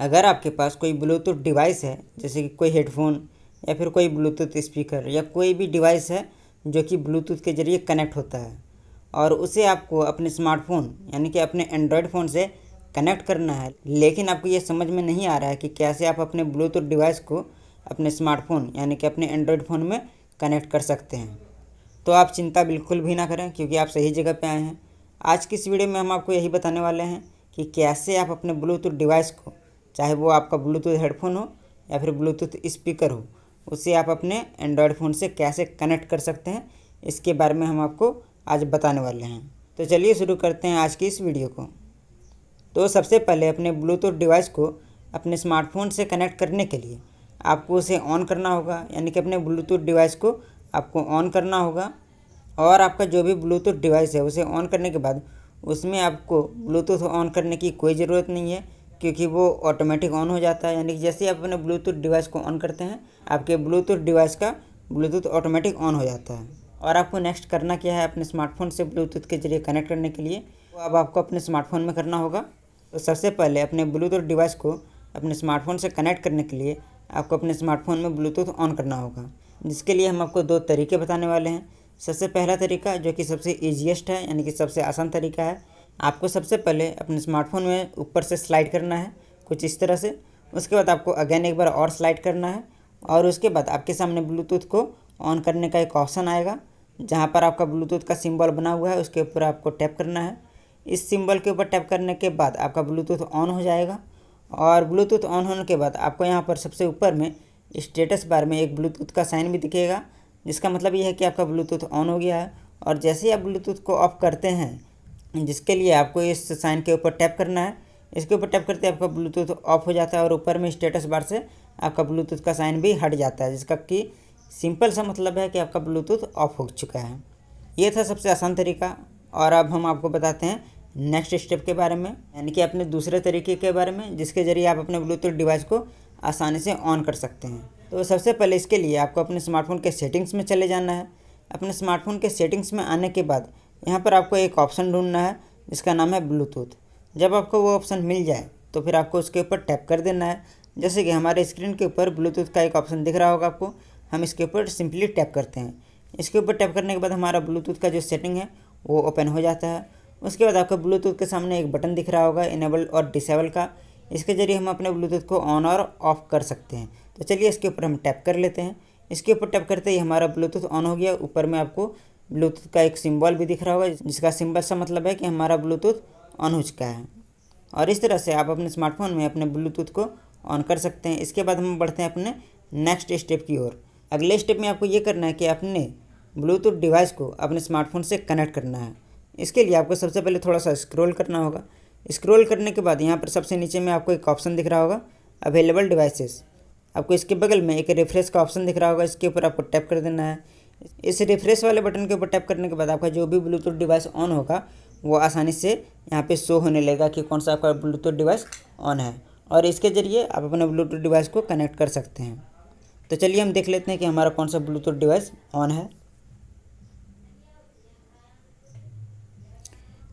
अगर आपके पास कोई ब्लूटूथ डिवाइस है, जैसे कि कोई हेडफोन या फिर कोई ब्लूटूथ स्पीकर या कोई भी डिवाइस है जो कि ब्लूटूथ के ज़रिए कनेक्ट होता है और उसे आपको अपने स्मार्टफोन यानी कि अपने एंड्रॉयड फ़ोन से कनेक्ट करना है, लेकिन आपको ये समझ में नहीं आ रहा है कि कैसे आप अपने ब्लूटूथ डिवाइस को अपने स्मार्टफोन यानी कि अपने एंड्रॉयड फ़ोन में कनेक्ट कर सकते हैं, तो आप चिंता बिल्कुल भी ना करें, क्योंकि आप सही जगह पे आए हैं। आज की इस वीडियो में हम आपको यही बताने वाले हैं कि कैसे आप अपने ब्लूटूथ डिवाइस को, चाहे वो आपका ब्लूटूथ हेडफोन हो या फिर ब्लूटूथ स्पीकर हो, उसे आप अपने एंड्रॉयड फ़ोन से कैसे कनेक्ट कर सकते हैं, इसके बारे में हम आपको आज बताने वाले हैं। तो चलिए शुरू करते हैं आज की इस वीडियो को। तो सबसे पहले अपने ब्लूटूथ डिवाइस को अपने स्मार्टफोन से कनेक्ट करने के लिए आपको उसे ऑन करना होगा, यानी कि अपने ब्लूटूथ डिवाइस को आपको ऑन करना होगा। और आपका जो भी ब्लूटूथ डिवाइस है उसे ऑन करने के बाद उसमें आपको ब्लूटूथ ऑन करने की कोई ज़रूरत नहीं है, क्योंकि वो ऑटोमेटिक ऑन हो जाता है। यानी कि जैसे ही आप अपने ब्लूटूथ डिवाइस को ऑन करते हैं, आपके ब्लूटूथ डिवाइस का ब्लूटूथ ऑटोमेटिक ऑन हो जाता है। और आपको नेक्स्ट करना क्या है, अपने स्मार्टफोन से ब्लूटूथ के ज़रिए कनेक्ट करने के लिए तो अब आपको अपने स्मार्टफोन में करना होगा। तो सबसे पहले अपने ब्लूटूथ डिवाइस को अपने स्मार्टफोन से कनेक्ट करने के लिए आपको अपने स्मार्टफोन में ब्लूटूथ ऑन करना होगा, जिसके लिए हम आपको दो तरीके बताने वाले हैं। सबसे पहला तरीका, जो कि सबसे ईजीएस्ट है, यानी कि सबसे आसान तरीका है, आपको सबसे पहले अपने स्मार्टफोन में ऊपर से स्लाइड करना है कुछ इस तरह से। उसके बाद आपको अगेन एक बार और स्लाइड करना है और उसके बाद आपके सामने ब्लूटूथ को ऑन करने का एक ऑप्शन आएगा, जहाँ पर आपका ब्लूटूथ का सिंबल बना हुआ है, उसके ऊपर आपको टैप करना है। इस सिंबल के ऊपर टैप करने के बाद आपका ब्लूटूथ ऑन हो जाएगा। और ब्लूटूथ ऑन होने के बाद आपको यहाँ पर सबसे ऊपर में स्टेटस बार में एक ब्लूटूथ का साइन भी दिखेगा, जिसका मतलब ये है कि आपका ब्लूटूथ ऑन हो गया है। और जैसे ही आप ब्लूटूथ को ऑफ करते हैं, जिसके लिए आपको इस साइन के ऊपर टैप करना है, इसके ऊपर टैप करते आपका ब्लूटूथ ऑफ हो जाता है और ऊपर में स्टेटस बार से आपका ब्लूटूथ का साइन भी हट जाता है, जिसका कि सिंपल सा मतलब है कि आपका ब्लूटूथ ऑफ हो चुका है। ये था सबसे आसान तरीका। और अब हम आपको बताते हैं नेक्स्ट स्टेप के बारे में, यानी कि अपने दूसरे तरीके के बारे में, जिसके ज़रिए आप अपने ब्लूटूथ डिवाइस को आसानी से ऑन कर सकते हैं। तो सबसे पहले इसके लिए आपको अपने स्मार्टफोन के सेटिंग्स में चले जाना है। अपने स्मार्टफोन के सेटिंग्स में आने के बाद यहाँ पर आपको एक ऑप्शन ढूंढना है जिसका नाम है ब्लूटूथ। जब आपको वो ऑप्शन मिल जाए तो फिर आपको उसके ऊपर टैप कर देना है। जैसे कि हमारे स्क्रीन के ऊपर ब्लूटूथ का एक ऑप्शन दिख रहा होगा आपको, हम इसके ऊपर सिंपली टैप करते हैं। इसके ऊपर टैप करने के बाद हमारा ब्लूटूथ का जो सेटिंग है वो ओपन हो जाता है। उसके बाद आपको ब्लूटूथ के सामने एक बटन दिख रहा होगा इनेबल और डिसेबल का, इसके ज़रिए हम अपने ब्लूटूथ को ऑन और ऑफ़ कर सकते हैं। तो चलिए इसके ऊपर हम टैप कर लेते हैं। इसके ऊपर टैप करते ही हमारा ब्लूटूथ ऑन हो गया। ऊपर में आपको ब्लूटूथ का एक सिंबल भी दिख रहा होगा, जिसका सिंबल सा मतलब है कि हमारा ब्लूटूथ ऑन हो चुका है। और इस तरह से आप अपने स्मार्टफोन में अपने ब्लूटूथ को ऑन कर सकते हैं। इसके बाद हम बढ़ते हैं अपने नेक्स्ट स्टेप की ओर। अगले स्टेप में आपको ये करना है कि अपने ब्लूटूथ डिवाइस को अपने स्मार्टफोन से कनेक्ट करना है। इसके लिए आपको सबसे पहले थोड़ा सा स्क्रॉल करना होगा। स्क्रॉल करने के बाद यहाँ पर सबसे नीचे में आपको एक ऑप्शन दिख रहा होगा अवेलेबल डिवाइसेस। आपको इसके बगल में एक रिफ्रेश का ऑप्शन दिख रहा होगा, इसके ऊपर आपको टैप कर देना है। इस रिफ्रेश वाले बटन के ऊपर टैप करने के बाद आपका जो भी ब्लूटूथ डिवाइस ऑन होगा वो आसानी से यहाँ पे शो होने लगेगा कि कौन सा आपका ब्लूटूथ डिवाइस ऑन है, और इसके ज़रिए आप अपने ब्लूटूथ डिवाइस को कनेक्ट कर सकते हैं। तो चलिए हम देख लेते हैं कि हमारा कौन सा ब्लूटूथ डिवाइस ऑन है।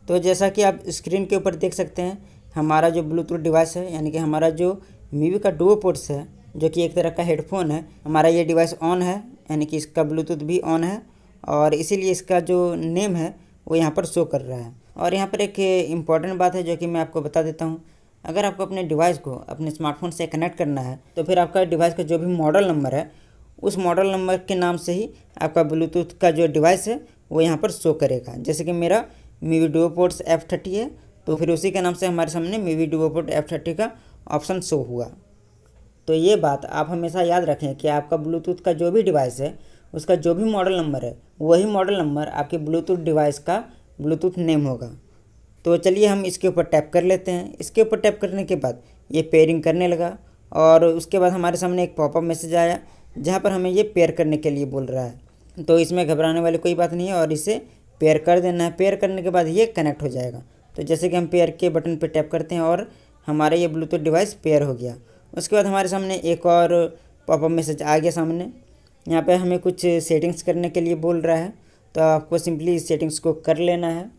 तो जैसा कि आप स्क्रीन के ऊपर देख सकते हैं, हमारा जो ब्लूटूथ डिवाइस है, यानी कि हमारा जो मीवी का डुओ पोर्ट्स है, जो कि एक तरह का हेडफोन है, हमारा ये डिवाइस ऑन है, यानी कि इसका ब्लूटूथ भी ऑन है और इसीलिए इसका जो नेम है वो यहाँ पर शो कर रहा है। और यहाँ पर एक इम्पॉर्टेंट बात है जो कि मैं आपको बता देता हूँ। अगर आपको अपने डिवाइस को अपने स्मार्टफोन से कनेक्ट करना है तो फिर आपका डिवाइस का जो भी मॉडल नंबर है, उस मॉडल नंबर के नाम से ही आपका ब्लूटूथ का जो डिवाइस है वो यहाँ पर शो करेगा। जैसे कि मेरा मीवी डुओ पोर्ट्स F30 है, तो फिर उसी के नाम से हमारे सामने मीवी डुओ पोर्ट F30 का ऑप्शन शो हुआ। तो ये बात आप हमेशा याद रखें कि आपका ब्लूटूथ का जो भी डिवाइस है उसका जो भी मॉडल नंबर है वही मॉडल नंबर आपके ब्लूटूथ डिवाइस का ब्लूटूथ नेम होगा। तो चलिए हम इसके ऊपर टैप कर लेते हैं। इसके ऊपर टैप करने के बाद ये पेयरिंग करने लगा और उसके बाद हमारे सामने एक पॉपअप मैसेज आया जहाँ पर हमें ये पेयर करने के लिए बोल रहा है। तो इसमें घबराने वाली कोई बात नहीं है और इसे पेयर कर देना है। पेयर करने के बाद ये कनेक्ट हो जाएगा। तो जैसे कि हम पेयर के बटन पर टैप करते हैं और हमारा ये ब्लूटूथ डिवाइस पेयर हो गया। उसके बाद हमारे सामने एक और पॉपअप मैसेज आ गया सामने। यहाँ पे हमें कुछ सेटिंग्स करने के लिए बोल रहा है, तो आपको सिंपली इस सेटिंग्स को कर लेना है।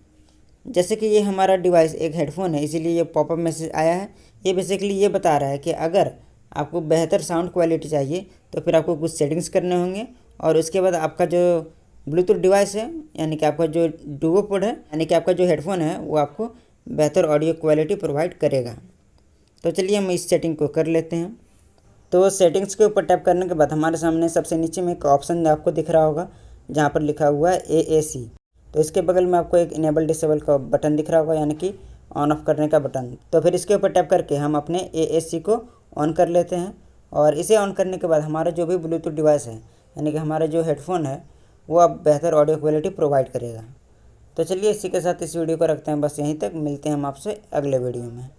जैसे कि ये हमारा डिवाइस एक हेडफोन है, इसीलिए ये पॉपअप मैसेज आया है। ये बेसिकली ये बता रहा है कि अगर आपको बेहतर साउंड क्वालिटी चाहिए तो फिर आपको कुछ सेटिंग्स करने होंगे, और उसके बाद आपका जो ब्लूटूथ डिवाइस है यानी कि आपका जो डुओ पोड है यानी कि आपका जो हेडफोन है वो आपको बेहतर ऑडियो क्वालिटी प्रोवाइड करेगा। तो चलिए हम इस सेटिंग को कर लेते हैं। तो सेटिंग्स के ऊपर टैप करने के बाद हमारे सामने सबसे नीचे में एक ऑप्शन आपको दिख रहा होगा जहाँ पर लिखा हुआ है AAC। तो इसके बगल में आपको एक इनेबल डिसेबल का बटन दिख रहा होगा यानी कि ऑन ऑफ करने का बटन। तो फिर इसके ऊपर टैप करके हम अपने AAC को ऑन कर लेते हैं, और इसे ऑन करने के बाद हमारा जो भी ब्लूटूथ डिवाइस है यानी कि हमारा जो हेडफोन है वो अब बेहतर ऑडियो क्वालिटी प्रोवाइड करेगा। तो चलिए इसी के साथ इस वीडियो को रखते हैं बस यहीं तक। मिलते हैं हम आपसे अगले वीडियो में।